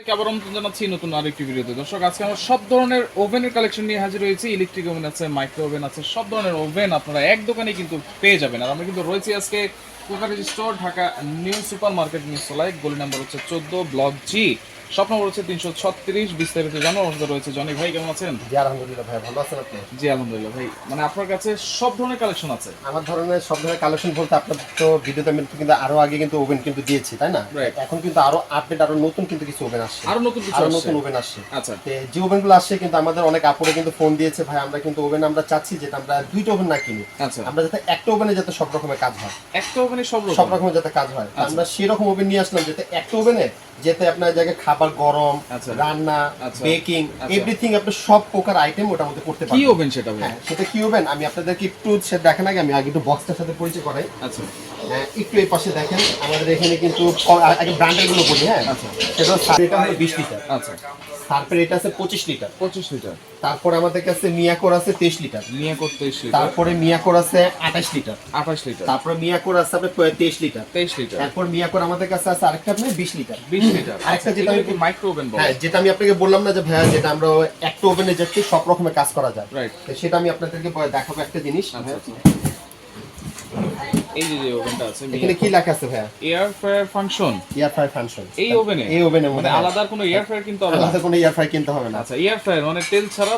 আবার আমন্ত্রণ জানাচ্ছি নতুন আরেকটি ভিডিওতে। দর্শক, আজকে আমরা সব ধরনের ওভেনের কালেকশন নিয়ে হাজির হয়েছি। ইলেকট্রিক ওভেন আছে, মাইক্রো ওভেন আছে, সব ধরনের ওভেন আপনারা এক দোকানে কিন্তু পেয়ে যাবেন। আর আমরা কিন্তু রয়েছি আজকে কুকারেজ store, Dhaka new super market, নিউসলাইট, গলি নাম্বার হচ্ছে 14, ব্লক জি, শপ নম্বর হচ্ছে 336। বিস্তারিত জানার অবস্থা রয়েছে। জনি ভাই কেমন আছেন? জি আলহামদুলিল্লাহ ভাই, ভালো আছেন আপনি? জি আলহামদুলিল্লাহ ভাই। মানে আপনার কাছে সব ধরনের কালেকশন আছে? আমার ধরনের সব ধরনের কালেকশন বলতে আপনার তো ভিডিওতে আমি কিন্তু আরো আগে কিন্তু ওভেন কিন্তু দিয়েছি, তাই না? এখন কিন্তু আরো আপডেট, আরো নতুন কিন্তু কিছু ওভেন আসছে, আরো নতুন ওভেন আসছে। আচ্ছা, যে ওভেনগুলো আসছে কিন্তু আমাদের অনেক আপুরে কিন্তু ফোন দিয়েছে, ভাই আমরা কিন্তু ওভেন আমরা চাচ্ছি যেটা আমরা দুইটা ওভেন না কিনি, আচ্ছা, আমরা যাতে একটা ওভেনে যাতে সব রকমের কাজ হয়, একটা ওভেনে সব রকমের যাতে কাজ হয়। আমরা সেরকম ওভেন নিয়ে আসলাম যাতে একটা ওভেনে যেতে আপনার জায়গায় খাবার গরম, রান্না, বেকিং, এভরিথিং আপনি সব প্রকার আইটেম ওটার মধ্যে করতে পারবেন। কি ওভেন সেটা ভাই? হ্যাঁ, সেটা কি ওভেন আমি আপনাদেরকে একটু সেটা দেখার আগে আমি আগে একটু বক্সটার সাথে পরিচয় করাই। আচ্ছা, একটু এই পাশে দেখেন আমাদের এখানে কিন্তু আগে ব্র্যান্ডের গুলো বলি। হ্যাঁ, সেটা এটা হলো 20 লিটার। আচ্ছা, তারপরে এটা আছে 25 লিটার। 25 লিটার। তারপরে আমাদের কাছে মিয়াকোর আছে 23 লিটার। মিয়াকোর 23 লিটার। তারপরে মিয়াকোর আছে 28 লিটার। 28 লিটার। তারপরে মিয়াকোর আছে আপনার 23 লিটার। 23 লিটার। তারপর মিয়াকোর আমাদের কাছে আছে আরেকটা আপনার 20 লিটার। 20 লিটার। আরেকটা যেটা আমি মাইক্রো ওভেন বলে। হ্যাঁ, যেটা আমি আপনাকে বললাম না যে ভাইয়া যেটা আমরা একটা ওভেনে যাচ্ছি সব রকমের কাজ করা যায়, রাইট। সেটা আমি আপনাদেরকে দেখাবো একটা জিনিস। এই যে ওভেনটা আছে, এখানে কি লেখা আছে ভাইয়া? Air fryer function. Air fryer function এই ওভেনের মধ্যে আলাদা কোনো এয়ার ফ্রায়ার কিনতে হবে না? আলাদা কোনো এয়ার ফ্রায়ার কিনতে হবে না। আচ্ছা, এয়ার ফ্রায়ার মানে তেল ছাড়া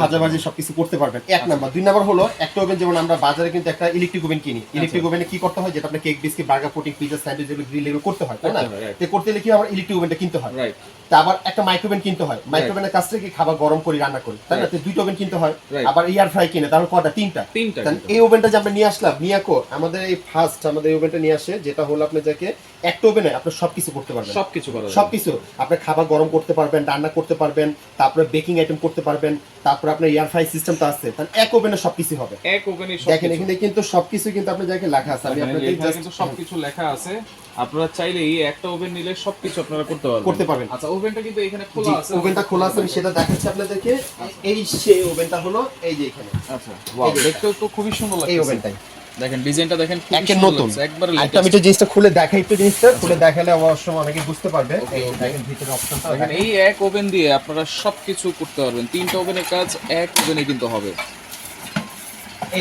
ভাজাভাজি সবকিছু করতে পারবেন। এক নাম্বার। দুই নাম্বার হলো একটা ওভেন, যেমন আমরা বাজারে কিন্তু একটা ইলেকট্রিক ওভেন কিনি, ইলেকট্রিক ওভেনে কি করতে হয় যেটা আপনি cake, biscuit, burger, pudding, pizza, sandwich এগুলো গ্রিল এগুলো করতে হয়, তাই না? তো করতে গেলে কি আমার ইলেকট্রিক ওভেনটা কিনতে হয়, রাইট। তা আবার একটা মাইক্রোওভেন কিনতে হয়, মাইক্রোওভেনের কাছ থেকে খাবার গরম করে রান্না করি, তাই না? তো দুইটা ওভেন কিনতে হয়। আবার এয়ার ফ্রাই কিনে তাহলে কয়টা? তিনটা। এই ওভেনটা যে আমরা নিয়ে আসলাম মিয়াকো, আমাদের এই ফার্স্ট আমাদের এই ওভেনটা নিয়ে আসে, যেটা হলো আপনি যাকে একটা ওভেনে আপনি সবকিছু করতে পারবেন, সবকিছু আপনি খাবার গরম করতে পারবেন, রান্না করতে পারবেন, তারপরে বেকিং আইটেম করতে পারবেন, তারপরে আপনার এয়ার ফ্রাই সিস্টেমটা আছে, তাহলে এক ওভেনে সবকিছু হবে। এক ওভেনে দেখেন এখানে কিন্তু সবকিছু কিন্তু আপনি যাকে লেখা আছে, আমি আপনাদের কিন্তু সবকিছু লেখা আছে। আপনারা চাইলেই একটা ওভেন নিলে সবকিছু আপনারা করতে পারবেন। আচ্ছা, ওভেনটা কিন্তু এখানে খোলা আছে। ওভেনটা খোলা আছে, আমি সেটা দেখাচ্ছি আপনাদেরকে। এই সেই ওভেনটা হলো এই যে এখানে। আচ্ছা, ওয়াও, দেখতেও তো খুবই সুন্দর লাগছে এই ওভেনটাই। দেখেন ডিজাইনটা দেখেন, খুবই নতুন, একবারে লেটেস্ট। আমি একটু জিনিসটা খুলে দেখাই, একটু জিনিসটা খুলে দেখালে অবশ্যই অনেকে বুঝতে পারবে। এই দেখেন ভিতরে অপশনটা দেখেন, এই এক ওভেন দিয়ে আপনারা সবকিছু করতে পারবেন। তিনটা ওভেনের কাজ এক ওভেনে কিন্তু হবে।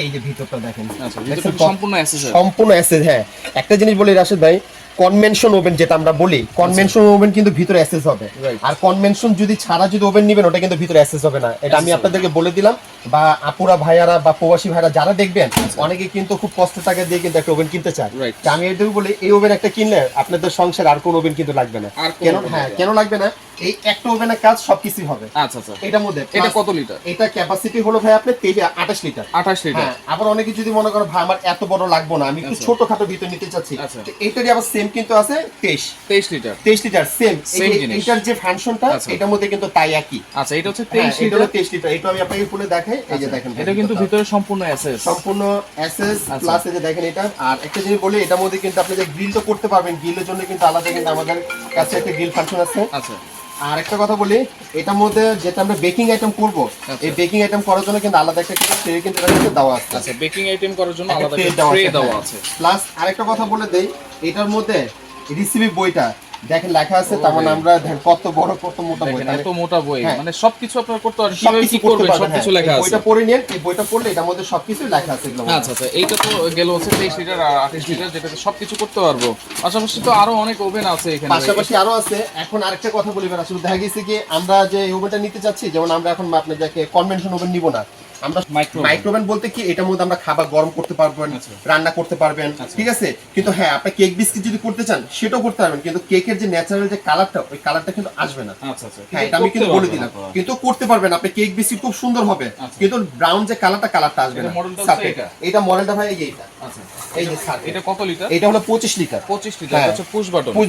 এই যে ভিতরটা দেখেন। আচ্ছা, ভিতরটা সম্পূর্ণ অ্যাসেস। সম্পূর্ণ অ্যাসেস। হ্যাঁ, একটা জিনিস বলি রাশেদ ভাই, কনভেনশন ওভেন যেটা আমরা বলি, কনভেনশন ওভেন কিন্তু ভিতরে অ্যাসেস হবে, আর কনভেনশন যদি ছাড়া যদি ওভেন নেবেন ওটা কিন্তু ভিতরে অ্যাসেস হবে না। এটা আমি আপনাদেরকে বলে দিলাম। বা আপুরা ভাইয়ারা বা প্রবাসী ভাইরা যারা দেখবেন, অনেকে কিন্তু খুব কষ্ট টাকা দিয়ে কিন্তু একটা ওভেন কিনতে চায়। আমি এটাই বলি, এই ওভেন একটা কিনলে আপনাদের সংসার আর কোন ওভেন কিন্তু লাগবে না। কেন? হ্যাঁ, কেন লাগবে না? এই একটা ওভেনের কাজ সবকিছু হবে। আচ্ছা আচ্ছা, এটার মধ্যে এটা কত লিটার? এটা ক্যাপাসিটি হলো ভাই আপনার 28 লিটার। 28 লিটার। আবার অনেকে যদি মনে করো ভাই আমার এত বড় লাগবে না, আমি একটু ছোটখাটো ভিতর নিতে চাচ্ছি, এইটারই আবার সেম কিন্তু আছে 23 লিটার। 23 litre same. এটার যে ফাংশনটা এটার মধ্যে কিন্তু তাই একই। আচ্ছা, এটা হচ্ছে 23 লিটার। এটা আমি আপনাকে খুলে দেখাই। এই যে দেখেন, এটা কিন্তু ভিতরে সম্পূর্ণ অ্যাসেস, প্লাস এই যে দেখেন এটা। আর একটা জিনিস বলি, এটার মধ্যে কিন্তু আপনি যে গ্রিল তো করতে পারবেন, গ্রিলের জন্য কিন্তু আলাদা কিন্তু আমাদের কাছে একটা গ্রিল ফাংশন আছে। আচ্ছা, আর একটা কথা বলি, এটার মধ্যে যেটা আমরা বেকিং আইটেম করব, এই বেকিং আইটেম করার জন্য কিন্তু আলাদা একটা ট্রে কিন্তু এটাতে দেওয়া আছে। আচ্ছা, বেকিং আইটেম করার জন্য আলাদা একটা ট্রে দেওয়া আছে। প্লাস আরেকটা কথা বলে দেই, এটার মধ্যে রেসিপি বইটা দেখেন লেখা আছে, তার মানে আমরা দেখেন কত বড় কত মোটা বই, এত মোটা বই, মানে সবকিছু আপনারা করতে পারবেন, কিভাবে কি করবেন সবকিছু লেখা আছে। বইটা পড়ে নিন, এই বইটা পড়লে এটার মধ্যে সবকিছু লেখা আছে। আচ্ছা আচ্ছা, এইটা তো গেল হচ্ছে 23 লিটার আর 28 লিটার, যেটাতে সবকিছু করতে পারবো। পাশাপাশি তো আরো অনেক ওভেন আছে এখানে, পাশাপাশি আরো আছে। এখন আরেকটা কথা বলি, আসলে দেখা গেছে কি আমরা যে ওভেনটা নিতে চাচ্ছি, যেমন আমরা এখন আপনাদেরকে কনভেনশন ওভেন নিব না, আমরা মাইক্রোওভেন বলতে কি এটার মধ্যে আমরা খাবার গরম করতে পারবেন, রান্না করতে পারবেন, ঠিক আছে? কিন্তু হ্যাঁ, আপনি কেক বিস্কিট যদি করতে চান সেটাও করতে পারবেন, কিন্তু কেকের যে ন্যাচারাল যে কালারটা, ওই কালারটা কিন্তু আসবে না। আচ্ছা আচ্ছা, হ্যাঁ, এটা আমি কিন্তু বলে দিলাম, কিন্তু করতে পারবেন আপনি। কেক বিস্কিট খুব সুন্দর হবে, কিন্তু ব্রাউন যে কালারটা আসবে না। এটা মডেলটা ভাই এইটা। আচ্ছা, এই যে স্যার, এটা কত লিটার? এটা হলো 25 লিটার। 25 লিটার, এটা হচ্ছে পুশ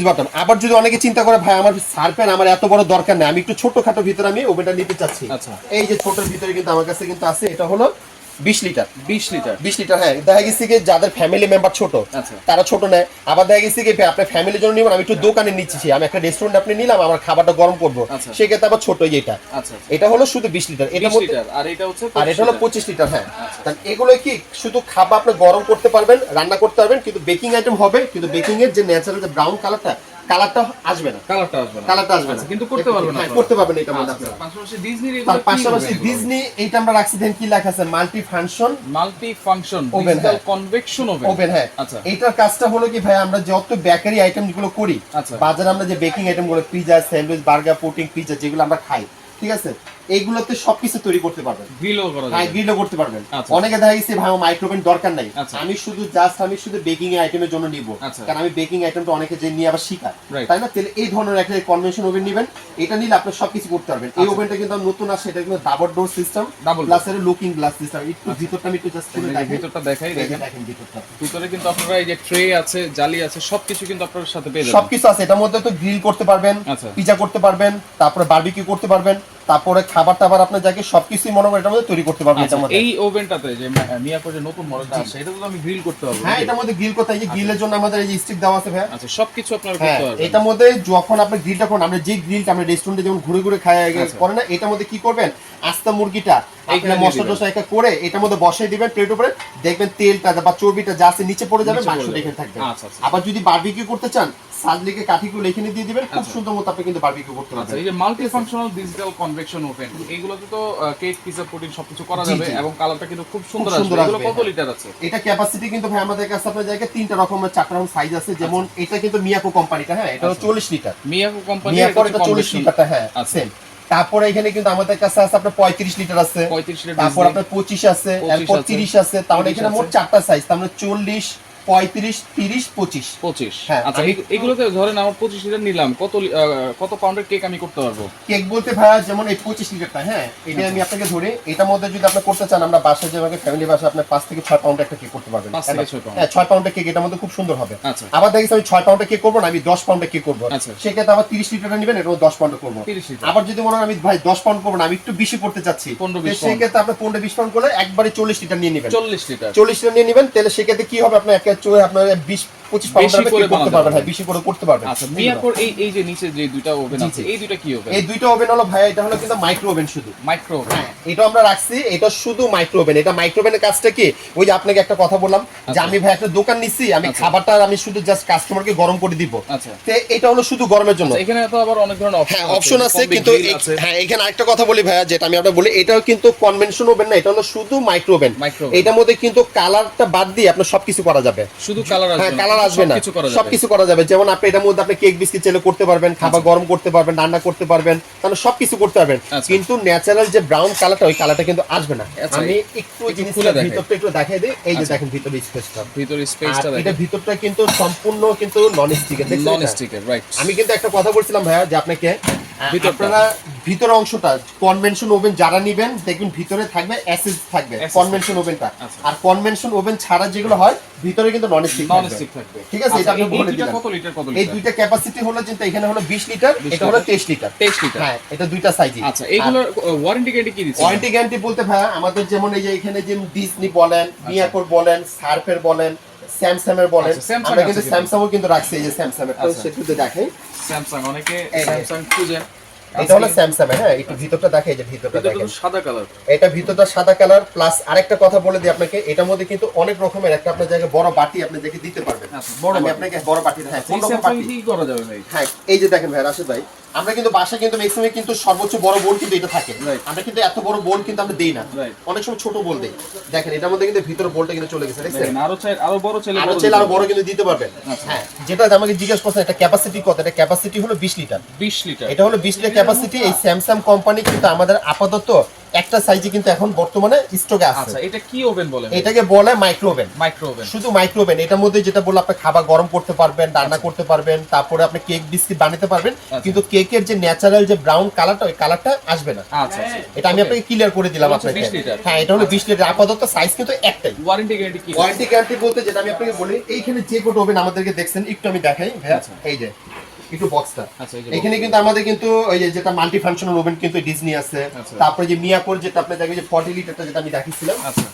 বাটন। আবার যদি অনেকে চিন্তা করে ভাই আমার সারপেন আমার এত বড় দরকার নেই, আমি একটু ছোটখাটো ভিতরে আমি ওভেনটা নিতে চাচ্ছি, আচ্ছা, এই যে ছোটর ভিতরে কিন্তু আমার কাছে কিন্তু আছে, এটা হলো 20 লিটার। 20 লিটার। হ্যাঁ, দেখা গেছে কি যাদের ফ্যামিলি মেম্বার ছোট, তারা ছোট নেয়। আবার দেখা গেছে কি আপনার ফ্যামিলির জন্য নিবেন, আমি একটু দোকানে নিচ্ছি, আমি একটা রেস্টুরেন্ট আপনি নিলাম, আমার খাবারটা গরম করবো, সেক্ষেত্রে আবার ছোট এটা। এটা হলো শুধু 20 লিটার। এটা মধ্যে আর এটা হলো 25 লিটার। হ্যাঁ, এগুলো কি শুধু খাবার আপনি গরম করতে পারবেন, রান্না করতে পারবেন, কিন্তু বেকিং আইটেম হবে, কিন্তু বেকিং এর যে ন্যাচারাল যে ব্রাউন কালারটা কালারটা আসবে না, কালারটা আসবে না কিন্তু করতে পারবেন হ্যাঁ করতে পারবেন এটা মধ্যে আপনারা। পাশাপাশি ডিজনির তার পাশাপাশি ডিজনি এইটা আমরা রাখছি দেন কি লেখা আছে multi function oven, digital convection oven. হ্যাঁ আচ্ছা এটার কাজটা হলো কি ভাই আমরা যত বেকারি আইটেম গুলো করি আচ্ছা। বাজারে আমরা যে বেকিং আইটেম গুলো pizza sandwich burger pudding pizza যেগুলো আমরা খাই ঠিক আছে এইগুলোতে সবকিছু তৈরি করতে পারবেন, গ্রিলও করা হ্যাঁ যাবে গ্রিলও করতে পারবেন। আচ্ছা। অনেকে দেখা গেছে ভাই মাইক্রোওভেন দরকার নাই, আচ্ছা। আমি শুধু বেকিং আইটেমের জন্য নিব, আচ্ছা। কারণ আমি বেকিং আইটেমটা অনেকে যে নিয়ে আবার শিখায় Right. তাই না, তাহলে এই ধরনের একটা কনভেনশন ওভেন নেবেন, এটা নিলে আপনি সবকিছু করতে পারবেন। এই আচ্ছা। ওভেনটা কিন্তু নতুন আসে, এটা কিন্তু double door system Double plus এর লুকিং গ্লাস সিস্টেম। একটু ভিতরটা আমি একটু জাস্ট এই যে ভিতরটা দেখাই দেখেন দেখেন ভিতরটা ভিতরে কিন্তু আপনারা এই যে ট্রে আছে জালি আছে সবকিছু কিন্তু আপনার সাথে পেয়ে যাবেন সবকিছু আছে এটার মধ্যে। তো গ্রিল করতে পারবেন, আচ্ছা। পিজা করতে পারবেন, তারপরে বারবিকিউ করতে পারবেন, তারপরে খাবার টাবার আপনার যাকে সবকিছুই মনে করেন এটার মধ্যে তৈরি করতে পারবেন। আচ্ছা, এটার মধ্যে এই ওভেনটাতে যে মিয়াকোর যে নতুন মডেলটা আছে এটা তো আমি গ্রিল করতে পারবো হ্যাঁ এটার মধ্যে গ্রিল করতে হয়, যে গ্রিলের জন্য আমাদের এই যে স্টিক দেওয়া আছে ভাই। আচ্ছা সবকিছু আপনারা হ্যাঁ করতে পারবেন এটার মধ্যে যখন আপনি গ্রিলটা করেন, আমরা যে গ্রিলটা আমরা রেস্টুরেন্টে যেমন ঘুরে ঘুরে খাই আচ্ছা। করে না, এটার মধ্যে কি করবেন আস্তা মুরগিটা এইখানে আপনি দিয়ে মশলা দিবেন। টসলা একটা করে এটার মধ্যে বসাই দিবেন প্লেট উপরে, দেখবেন তেলটা বা চর্বিটা যা আছে নিচে পড়ে যাবে, নিচে পড়ে মাংসটা যাবে। এখানে থাকবে। আচ্ছা, আচ্ছা। আবার যদি বারবিকিউ করতে চান সাজলিকে কাঠিগুলো এখানে দিয়ে দিবেন, খুব আচ্ছা। সুন্দর মতো আপনি কিন্তু বারবিকিউ করতে আচ্ছা পারবেন। এই যে multi functional digital convection oven এইগুলোতে তো কেক পিজা পুডিং সবকিছু করা জি, যাবে জি। এবং কালারটা কিন্তু খুব সুন্দর সুন্দর আসবে এগুলো আসবে, কত হ্যাঁ। লিটার আছে এটা ক্যাপাসিটি কিন্তু ভাই আমাদের কাছে আপনার জায়গায় 3টা রকমের 4টা রকম সাইজ আছে, যেমন এটা কিন্তু মিয়াকো কোম্পানিটা, হ্যাঁ এটা হলো আচ্ছা। 40 লিটার, মিয়াকো কোম্পানি মিয়াকোর এটা 40 লিটারটা, হ্যাঁ আচ্ছা। সেম। তারপরে এখানে কিন্তু আমাদের কাছে আছে আপনার 35 লিটার আছে, 35 লিটার তারপর আপনার 25 আছে, 25 এরপর আছে, 30 আছে, তাহলে 30 এখানে মোট আছে। 4টা সাইজ, তার মানে 40 35 30 25। 25 হ্যাঁ, আচ্ছা এগুলোতে ধরেন আমার 25 লিটার নিলাম কত পাউন্ডের কেক আমি করতে পারবো কেক বলতে ভাই যেমন এই 25 লিটারটা, হ্যাঁ এটা আমি আপনাকে ধরে এটার মধ্যে যদি আপনি করতে চান, আমরা বাসায় যেভাবে ফ্যামিলি বাসা আপনি 5 থেকে 6 পাউন্ড একটা কেক করতে পারবেন। 5 থেকে 6 পাউন্ড। হ্যাঁ 6 পাউন্ডের কেক এটার মধ্যে খুব সুন্দর হবে। আচ্ছা। আবার দেখিস আমি 6 পাউন্ডের কেক করব না, আমি 10 পাউন্ডের কেক করব, আচ্ছা। সেক্ষেত্রে আবার 30 লিটারটা নেবেন, এটার মধ্যে 10 পাউন্ড করব। 30 লিটার। আবার যদি মনে হয় আমি ভাই 10 পাউন্ড করব না, আমি একটু বেশি করতে চাচ্ছি, 15-20 তো সেক্ষেত্রে আপনি 15-20 পাউন্ড করলে একবারে 40 লিটার নিয়ে নেবেন। 40 লিটার 40 লিটার নিয়ে নেবেন, তাহলে সেক্ষেত্রে কি হবে আপনার একটা চোয়ে আপনার 20-25 পাউন্ড বেশি করে করতে বানাতে পারবেন, হ্যাঁ পারবেন। বেশি করে করতে পারবেন। আচ্ছা মিয়াকোর এই যে নিচে যে দুইটা ওভেন জি, আছে জি। এই দুইটা কি ওভেন এই দুইটা ওভেন হলো ভাই, এটা হলো কিন্তু মাইক্রো ওভেন শুধু। মাইক্রো ওভেন এটা আমরা রাখছি, এটা শুধু মাইক্রো ওভেন। এটা মাইক্রো ওভেনের কাজটা কি, ওই যে আপনাকে একটা কথা বললাম যে আচ্ছা। আমি ভাই একটা দোকান নিচ্ছি, আমি আচ্ছা। খাবারটা আমি শুধু জাস্ট কাস্টমারকে গরম করে দিব, আচ্ছা তো এটা হলো শুধু গরমের জন্য। আচ্ছা, এখানে তো আবার অনেক ধরনের হ্যাঁ অপশন আছে, কম কিন্তু grill আছে। হ্যাঁ এখানে আরেকটা কথা বলি ভাইয়া, যেটা আমি আপনাকে বলি, এটাও কিন্তু কনভেনশন ওভেন না, এটা হলো শুধু মাইক্রো ওভেন। Micro oven। এটার মধ্যে কিন্তু কালারটা বাদ দিয়ে আপনার সবকিছু করা যাবে। শুধু কালার আসবে হ্যাঁ কালার আসবে না, সবকিছু করা যাবে সবকিছু করা যাবে। যেমন আপনি এটার মধ্যে আপনি কেক বিস্কিট চাইলে করতে পারবেন, খাবার গরম করতে পারবেন, রান্না করতে পারবেন, তাহলে সবকিছু করতে পারবেন। আচ্ছা। কিন্তু ন্যাচারাল যে ব্রাউন কালারটা, ওই কালারটা কিন্তু আসবে না। আচ্ছা, আমি একটু একটু জিনিসটা খুলে দেখাই। ভিতরটা একটু দেখাই দিই। এই যে আচ্ছা। দেখেন ভিতরে স্পেসটা, ভিতরে স্পেসটা এটা দেখেন ভিতরটা কিন্তু সম্পূর্ণ কিন্তু নন স্টিকের। নন স্টিকের রাইট আমি কিন্তু একটা কথা বলছিলাম ভাইয়া যে আপনাকে ভিতরটা। আপনারা ভিতরের অংশটা কনভেনশন ওভেন যারা নেবেন দেখবেন ভিতরে থাকবে এসএস থাকবে SS কনভেনশন ওভেনটা। আচ্ছা। আর কনভেনশন ওভেন ছাড়া যেগুলো হয় ভিতরে কিন্তু নন স্টিক নন স্টিক থাকবে ঠিক আছে, এটা আচ্ছা, আমি এই বলে দুইটা দিলাম। কত লিটার এই দুইটা ক্যাপাসিটি হলো যেটা এখানে হলো 20 লিটার, 20 এটা হলো লিটার। 23 লিটার। 23 লিটার হ্যাঁ এটা দুইটা সাইজই। আচ্ছা এইগুলোর ওয়ারেন্টি গ্যারান্টি কি দিচ্ছে ওয়ারেন্টি গ্যারান্টি বলতে ভাই আমাদের যেমন এই যে এখানে যে ডিজনি বলেন, মিয়াকোর বলেন, সার্ফের বলেন, স্যামসাং এর বলেন, আচ্ছা, Samsung আমরা আছে কিন্তু কিন্তু। স্যামসাংও কিন্তু রাখছি, এই যে স্যামসাং এর, তো আচ্ছা। সেটা দেখাই। স্যামসাং অনেকে এই যে। স্যামসাং খুঁজেন এটা হলো স্যামসাং এর, হ্যাঁ একটু ভিতরটা দেখাই, যে ভিতরটা এটা দেখেন, তো সাদা কালার এটা ভিতরটা সাদা কালার। প্লাস আরেকটা কথা বলে দিই আপনাকে, এটার মধ্যে কিন্তু অনেক রকমের একটা আপনার জায়গায় বড় বাটি আপনি দেখে দিতে পারবেন। আচ্ছা, বড় আমি বাটি। আপনাকে বড় বাটি, হ্যাঁ কোন এই রকম স্যামসাং বাটি, কি করা যাবে ভাই হ্যাঁ এই যে দেখেন ভাই রাশেদ ভাই, আমরা কিন্তু বাসায় কিন্তু ম্যাক্সিমাম কিন্তু সর্বোচ্চ বড় বোল কিন্তু এটা থাকে, Right. আমরা কিন্তু এত বড় বোল কিন্তু আমরা দেই না, Right. অনেক সময় ছোট বোল দেই। দেখেন এটার মধ্যে কিন্তু ভিতরে বোলটা কিন্তু চলে গেছে, দেখছেন? দেখেন আরো বড় ছেলে আরো চাইলে আরো বড় কিন্তু দিতে পারবেন। আচ্ছা। হ্যাঁ যেটা আমাকে জিজ্ঞেস করছেন এটা ক্যাপাসিটি কত, এটা ক্যাপাসিটি হলো 20 লিটার। 20 লিটার এটা হলো 20 লিটার ক্যাপাসিটি। এই স্যামসাং কোম্পানি কিন্তু আমাদের আপাতত একটা সাইজে কিন্তু এখন বর্তমানে স্টকে আছে। আচ্ছা এটা কি ওভেন বলেন এটাকে বলে মাইক্রো ওভেন, মাইক্রো ওভেন শুধু মাইক্রো ওভেন। এটার মধ্যে যেটা বললাম আপনি খাবার গরম করতে পারবেন, রান্না করতে পারবেন, তারপরে আপনি কেক বিস্কিট বানাতে পারবেন, কিন্তু কেকের যে ন্যাচারাল যে ব্রাউন কালারটা ওই কালারটা আসবে না। আচ্ছা আচ্ছা এটা আমি আপনাকে ক্লিয়ার করে দিলাম এটা হচ্ছে আপনাকে। 20 লিটার। হ্যাঁ এটা হলো 20 লিটার, আপাতত সাইজ কিন্তু একটাই। ওয়ারেন্টি গ্যারান্টি কি ওয়ারেন্টি গ্যারান্টি বলতে যেটা আমি আপনাকে বলি, এইখানে যে কোট ওভেন আমাদেরকে দেখছেন একটু আমি দেখাই ভাইয়া, আচ্ছা। এই যে একটু বক্সটা, আচ্ছা এই যে এখানে কিন্তু আমাদের কিন্তু ওই যে যেটা মাল্টি ফাংশনাল ওভেন কিন্তু ডিজনি আছে, আচ্ছা। তারপরে যে মিয়াকোর যেটা আপনি দেখবেন যে 40 লিটারটা যেটা আমি দেখিয়েছিলাম, আচ্ছা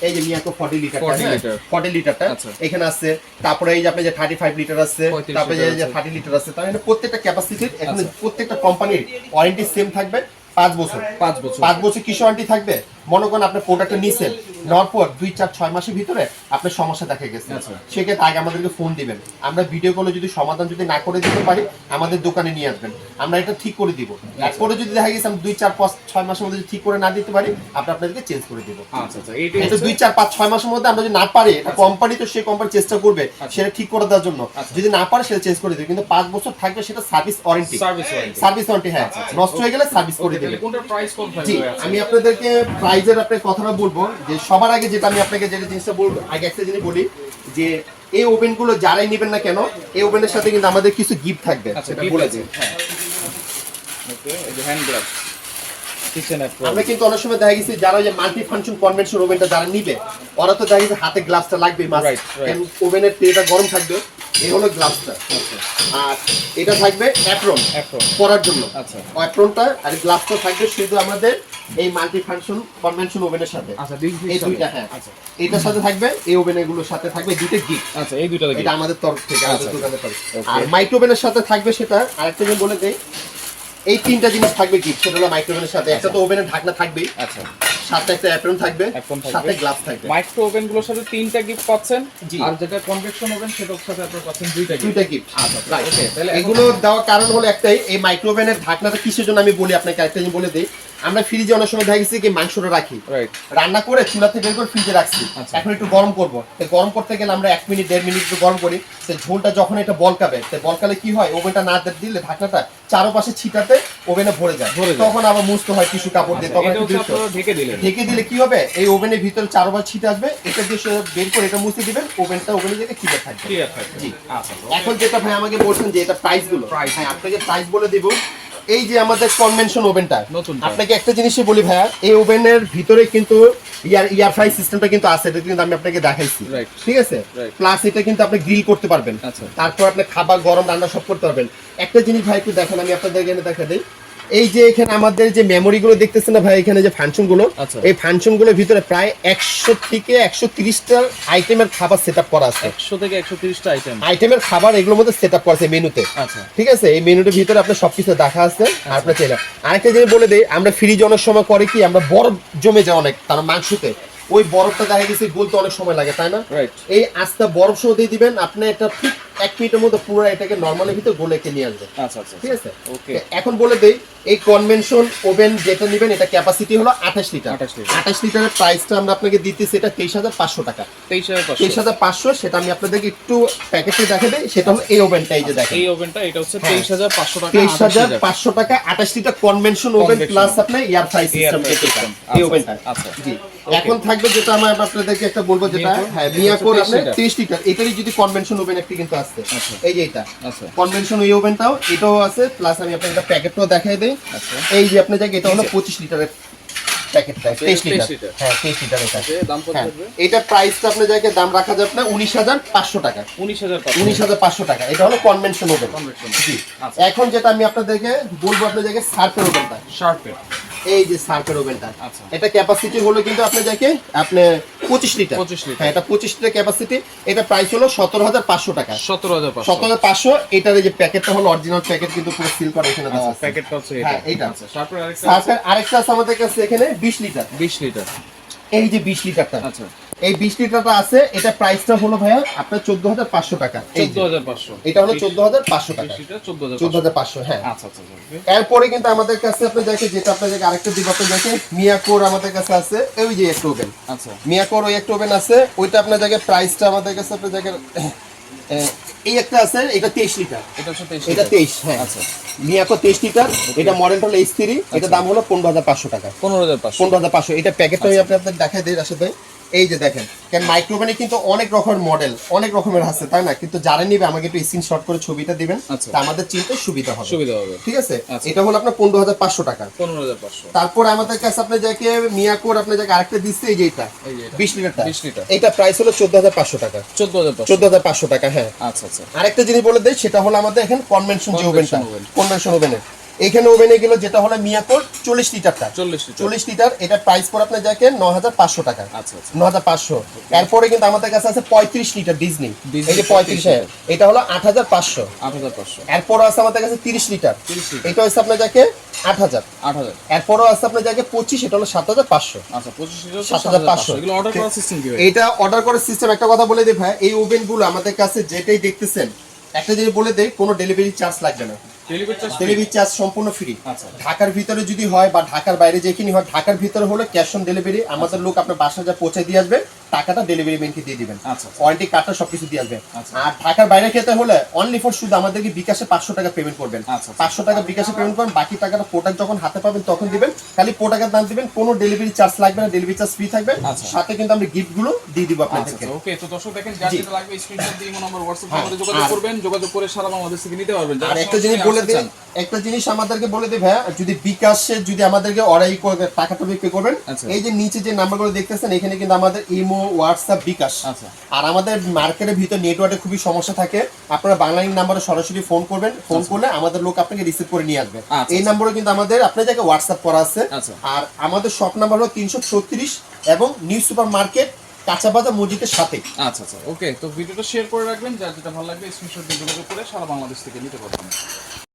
এই যে মিয়াকো 40 লিটার, 40 লিটার। 40 লিটারটা আচ্ছা। এখানে আছে। তারপরে এই যে আপনি যে 35 লিটার আছে, 35 তারপরে লিটার যে আছে। 30 লিটার আছে। তার মানে প্রত্যেকটা ক্যাপাসিটির এখানে আচ্ছা। প্রত্যেকটা কোম্পানির ওয়ারেন্টি সেম থাকবে 5 বছর। 5 বছর 5 বছর কিসে ওয়ারেন্টি থাকবে? মনে করেন আপনি প্রোডাক্টটা নিছেন, নেওয়ার পর 2-4-6 মাসের ভিতরে আপনার সমস্যা দেখা গেছে, আচ্ছা। সেক্ষেত্রে আগে আমাদেরকে ফোন দিবেন, আমরা ভিডিও কলে যদি সমাধান যদি না করে দিতে পারি আমাদের দোকানে নিয়ে আসবেন, আমরা এটা ঠিক করে দিব। এরপরে যদি দেখা গেছে আমি 2-4-5-6 মাসের মধ্যে যদি ঠিক করে না দিতে পারি আমরা আপনাদেরকে চেঞ্জ করে দিব। আচ্ছা আচ্ছা, এটা 2-4-5-6 মাসের মধ্যে আমরা যদি না পারি, এটা কোম্পানি তো সেই কোম্পানি চেষ্টা করবে সেটা ঠিক করে দেওয়ার জন্য, যদি না পারে সেটা চেঞ্জ করে দিবে, কিন্তু 5 বছর থাকবে সেটা সার্ভিস ওয়ারেন্টি। সার্ভিস ওয়ারেন্টি, হ্যাঁ, নষ্ট হয়ে গেলে সার্ভিস করে দিবে। কোনটার প্রাইস কত জি, থাকবে? আমি আপনাদেরকে প্রাইজের আপনার কথাটা বলবো যে সবার আগে যেটা আমি আপনাকে যেটা জিনিসটা বলবো, আগে একটা জিনিস বলি যে এই ওভেনগুলো যারাই নেবেন না কেন, এই ওভেনের সাথে কিন্তু আমাদের কিছু গিফট থাকবে, আচ্ছা, সেটা gift বলে আছে। দিই। হ্যাঁ, ওকে, এই যে হ্যান্ড গ্লাভস, কিচেন অ্যাপ্রন। আমরা কিন্তু অনেক সময় দেখা গেছে যারা যে মাল্টি ফাংশন কনভেনশন ওভেনটা যারা নিবে, ওরা তো দেখা গেছে হাতে গ্লাভসটা লাগবে, Right, right. ওভেনের ট্রেটা গরম থাকবে, এই হলো গ্লাভসটা। আর এটা থাকবে অ্যাপ্রন পরার জন্য, আচ্ছা অ্যাপ্রনটা আর গ্লাভসটা থাকবে শুধু আমাদের এই মাল্টি ফাংশন কনভেনশন ওভেনের সাথে। আচ্ছা, এই দুইটা, হ্যাঁ, আচ্ছা এটার সাথে থাকবে, এই ওভেনগুলোর সাথে থাকবে দুইটা গিফট। আচ্ছা, এই দুইটা দেখি। এটা আমাদের তরফ থেকে, আমাদের আচ্ছা, দোকানের তরফ। okay. আর মাইক্রোওভেনের সাথে থাকবে সেটা আরেকটা জিনিস বলে দেই, এই তিনটা জিনিস থাকবে গিফট। সেটা হলো মাইক্রোওভেনের সাথে একটা তো ওভেনের ঢাকনা থাকবেই, আচ্ছা, সাথে একটা অ্যাপ্রন থাকবে, Apron থাকবে। সাথে গ্লাভস থাকবে। মাইক্রো ওভেনগুলোর সাথে 3টা গিফট পাচ্ছেন, জি। আর যেটা কনভেকশন ওভেন সেটার সাথে আপনারা পাচ্ছেন 2টা গিফট। দুইটা গিফট। আচ্ছা, রাইট। ওকে, তাহলে এগুলো দেওয়ার কারণ হলো একটাই, এই মাইক্রোওভেনের ঢাকনাটা কিসের জন্য আমি বলি আপনাকে আরেকটা জিনিস বলে দিই। আমরা ফ্রিজে অনেক সময় দেখা গেছে কি মাংসটা রাখি, রাইট, রান্না করে চুলাতে বের করে ফ্রিজে রাখছি, আচ্ছা। এখন একটু গরম করব, গরম করতে গেলে আমরা 1 মিনিট 1.5 মিনিট একটু গরম করি, সেই ঝোলটা যখন এটা বলকাবে, সেই বলকালে কি হয়, ওভেনটা না দিলে ঢাকনাটা চারপাশে ছিটাতে ওভেনে ভরে যায়, তখন আবার মুছতে হয় টিস্যু কাপড় দিয়ে, তখন এটা একটু হচ্ছে বিরক্ত। আপনারা ঢেকে দিলেন। ঢেকে দিলে কি হবে, এই ওভেনের ভিতরে চারবার ছিটা আসবে, এটা দিয়ে বের করে এটা মুছে দিবেন, ওভেনটা ওভেনের জায়গায় ক্লিয়ার থাকবে। ক্লিয়ার থাকবে। জি। আচ্ছা, এখন যেটা ভাই আমাকে বলছেন যে এটা প্রাইস গুলো, Price। হ্যাঁ, আপনাকে প্রাইস বলে দিব। এই যে আমাদের কনভেনশন ওভেনটা, নতুনটা। আপনাকে একটা জিনিসই বলি ভাইয়া, এই ওভেনের ভিতরে কিন্তু ইয়ার ফ্রাই সিস্টেমটা কিন্তু আছে, এটা কিন্তু আমি আপনাকে দেখাইছি, Right. ঠিক আছে। Right. প্লাস এটা কিন্তু আপনি গ্রিল করতে পারবেন, আচ্ছা। তারপর আপনি খাবার গরম রান্না সব করতে পারবেন। একটা জিনিস ভাই একটু দেখেন, আমি আপনাদের এখানে দেখা দিই, এই যে এখানে আমাদের যে মেমোরি গুলো দেখতেছেন না ভাই, এখানে যে ফাংশন গুলো, আচ্ছা। এই ফাংশন গুলোর ভিতরে প্রায় 100 থেকে 130টা আইটেমের খাবার সেটআপ করা আছে। 100 থেকে 130টা আইটেমের খাবার এগুলোর মধ্যে সেটআপ করা আছে মেনুতে। আচ্ছা, ঠিক আছে, এই মেনুটার ভিতরে আপনার সবকিছু দেখা আছে, আর আপনার চাইলে আরেকটা জিনিস বলে দেই, আমরা ফ্রিজ অনেক সময় করে কি, আমরা বরফ জমে যায় অনেক তার মাংসতে, ওই বরফটা দেখা গেছে গলতে অনেক সময় লাগে, তাই না? রাইট। এই আস্তা বরফ সহ দিয়ে দিবেন, আপনি এটা ঠিক 1 মিনিটের মধ্যে পুরো এটাকে নরমালের ভিতরে গলেকে নিয়ে আসবে। আচ্ছা আচ্ছা, ঠিক আছে, ওকে। এখন বলে দেই, এই কনভেনশন ওভেন যেটা নেবেন, এটা ক্যাপাসিটি হলো 28 লিটার। 28 লিটার। 28 লিটারের প্রাইসটা আমরা আপনাকে দিতেছি এটা 23,500 টাকা। 23,500। 23,500, সেটা আমি আপনাদেরকে একটু প্যাকেটে দেখে দেই, সেটা হলো এই ওভেনটা, এই যে দেখেন, এই ওভেনটা এটা হচ্ছে হ্যাঁ। 23,500 টাকা। 23,500 টাকা, 28 litre convection oven Convection। Plus আপনার air fry system, fry system। এই ওভেনটা। আচ্ছা। জি, এখন থাকবে যেটা আমি আপনাদেরকে একটা বলবো, যেটা মিয়াকোর? হ্যাঁ মিয়াকোর, এটা হচ্ছে আপনার 30 30 লিটার, এটারই যদি কনভেনশন ওভেন একটি কিন্তু আছে, আচ্ছা। এই যে এটা আচ্ছা, কনভেনশন ওই ওভেনটাও, এটাও আছে, প্লাস আমি আপনাকে একটা প্যাকেটটাও দেখাই দেই। আচ্ছা। এই যে আপনার জায়গায় এটা হলো 25 লিটারের প্যাকেটটা, 23 লিটার, 23 লিটার। হ্যাঁ 23 লিটার এটা। ওকে, দাম কত হ্যাঁ, থাকবে? এটা প্রাইসটা আপনার জায়গায় দাম রাখা যাবে না 19,500 টাকা। 19,500। 19,500 টাকা, এটা হলো কনভেনশন ওভেন। Convection। জি। আচ্ছা। এখন যেটা আমি আপনাদেরকে বলবো, আপনার জায়গায় সার্ফের ওভেনটা, শার্পের। এই যে সার্ফের ওভেনটা, আচ্ছা। এটা ক্যাপাসিটি হলো কিন্তু আপনার জায়গায় আপনি 25 লিটার। 25 লিটার। হ্যাঁ, এটা 25 লিটার ক্যাপাসিটি, এটা প্রাইস হলো 17,500 টাকা। 17,500। 17,500, এটার এই যে প্যাকেটটা হলো অরিজিনাল প্যাকেট, কিন্তু পুরো সিল করা এখানে দেওয়া আচ্ছা, আছে। প্যাকেটটা হচ্ছে হ্যাঁ, এটা। এইটা। আচ্ছা, শার্পের আরেকটা আছে? সার্ফের আরেকটা আছে আমাদের কাছে এখানে 20 লিটার, 20 লিটার। এই যে 20 লিটারটা, আচ্ছা, এই 20 লিটারটা আছে, এটা প্রাইসটা হলো ভাইয়া আপনার 14,500 টাকা। এই যে, 14,500। এটা হলো 14,500 টাকা। 20 লিটার 14,500। 14,500, হ্যাঁ। আচ্ছা আচ্ছা, ওকে। এরপরে কিন্তু আমাদের কাছে আপনি দেখেন, যেটা আপনার জায়গায় আরেকটা দিব, আপনার দেখেন মিয়াকোর আমাদের কাছে আছে, ওই যে একটা ওভেন, আচ্ছা, মিয়াকোর ওই একটা ওভেন আছে, ওইটা আপনার জায়গায় প্রাইসটা আমাদের কাছে আপনার জায়গায় এই একটা আছে, এটা 23 লিটার, এটা হচ্ছে 23 এটা লিটার। 23, হ্যাঁ। আচ্ছা, মিয়াকো 23 লিটার, এটা মডেলটা হলো H3, এটা দাম হলো 15,500 টাকা। 15,500। 15,500, এটা প্যাকেটটা আমি আপনাদের দেখাই দিই রাশেদ ভাই। এই যে দেখেন, কারণ মাইক্রোওভেনে কিন্তু অনেক রকমের মডেল, অনেক রকমের আছে, তাই না? কিন্তু যারা নিবে আমাকে একটু স্ক্রিনশট করে ছবিটা দিবেন, আচ্ছা। তা আমাদের চিনতে সুবিধা হবে। সুবিধা হবে। ঠিক আছে, আচ্ছা। এটা হলো আপনার 15,500 টাকা। 15,500। তারপর আমাদের কাছে আপনার যাকে মিয়াকোর আপনার যাকে আরেকটা দিচ্ছে, এই যে এটা এই যে এটা। 20 লিটারটা, 20 লিটার। এটা প্রাইস হলো 14,500 টাকা। 14,500। 14,500 টাকা, হ্যাঁ। আচ্ছা আচ্ছা, আরেকটা জিনিস বলে দেই, সেটা হলো আমাদের এখানে কনভেনশন যে ওভেনটা, ওভেন। কনভেনশন ওভেনের এখানে ওভেনে গেল যেটা হলো মিয়াকোর 40 লিটারটা, 40 লিটার। 40 লিটার, এটা প্রাইস পড়ে আপনার যাকে 9,500 টাকা। আচ্ছা আচ্ছা, 9,500। এরপরে কিন্তু আমাদের কাছে আছে 35 লিটার ডিজনি, ডিজনি এই যে 35, হ্যাঁ, এটা হলো 8,500। 8,500। এরপর আছে আমাদের কাছে 30 লিটার, 30 লিটার। এটা হচ্ছে আপনার যাকে 8,000। 8,000। এরপরও আছে আপনার জায়গায় 25, এটা হলো 7,500। আচ্ছা 25 7,500 এগুলো অর্ডার করার সিস্টেম কি ভাই? এইটা অর্ডার করার সিস্টেম একটা কথা বলে দিই ভাই, এই ওভেনগুলো আমাদের কাছে যেটাই দেখতেছেন একটা জিনিস বলে দেই, কোনো ডেলিভারি চার্জ লাগবে না। ডেলিভারি চার্জ সম্পূর্ণ ফ্রি। আচ্ছা। ঢাকার ভিতরে যদি হয় বা ঢাকার বাইরে যেখানে হয়, ঢাকার ভিতরে হলে ক্যাশ অন ডেলিভারি, আমাদের লোক আপনার বাসায় যা পৌঁছে দিয়ে আসবে, টাকাটা ডেলিভারি ম্যানকে দিয়ে দিবেন, আচ্ছা। ওয়ারেন্টি কার্ডটা সবকিছু দিয়ে আসবে। আচ্ছা। আর ঢাকার বাইরে খেতে হলে অনলি ফর শুধু আমাদেরকে বিকাশে 500 টাকা পেমেন্ট করবেন। আচ্ছা। 500 টাকা বিকাশে পেমেন্ট করবেন, বাকি টাকাটা প্রোডাক্ট যখন হাতে পাবেন তখন দিবেন। খালি প্রোডাক্টের দাম দিবেন, কোনো ডেলিভারি চার্জ লাগবে না, ডেলিভারি চার্জ ফ্রি থাকবে। আচ্ছা। সাথে কিন্তু আমরা গিফটগুলো দিয়ে দিব আপনাদেরকে। আচ্ছা ওকে, তো দর্শক দেখেন যার জি। যেটা লাগবে স্ক্রিনশট দিয়ে ইমো নাম্বার হোয়াটসঅ্যাপ হ্যাঁ, নম্বরে যোগাযোগ আর- করবেন, যোগাযোগ করে সারা বাংলাদেশ থেকে নিতে পারবেন। যারা আর একটা জিনিস সরাসরি বলে আসতে দিই, চান। একটা জিনিস আমাদেরকে বলে দিই ভাইয়া, যদি বিকাশে যদি আমাদেরকে অর্ডার টাকাটা পে করবেন, আচ্ছা। এই যে নিচে যে নাম্বারগুলো দেখতেছেন এখানে কিন্তু আমাদের ইমো, হোয়াটসঅ্যাপ, বিকাশ। আচ্ছা। আর আমাদের মার্কেটের ভিতর নেটওয়ার্কে খুবই সমস্যা থাকে, আপনারা বাংলালিংক নাম্বারে সরাসরি ফোন করবেন, ফোন করলে আমাদের লোক আপনাকে রিসিভ করে নিয়ে আসবে। আচ্ছা। এই নাম্বারে কিন্তু আমাদের আপনার জায়গায় হোয়াটসঅ্যাপ করা আছে। আচ্ছা। আর আমাদের শপ নাম্বার হলো 336 এবং নিউ সুপার মার্কেট, কাঁচা বাজার মসজিদের সাথে। আচ্ছা আচ্ছা ওকে, তো ভিডিওটা শেয়ার করে রাখবেন, যার যেটা ভালো লাগবে স্ক্রিনশট দিয়ে যোগাযোগ করে সারা বাংলাদেশ থেকে নিতে পারবেন।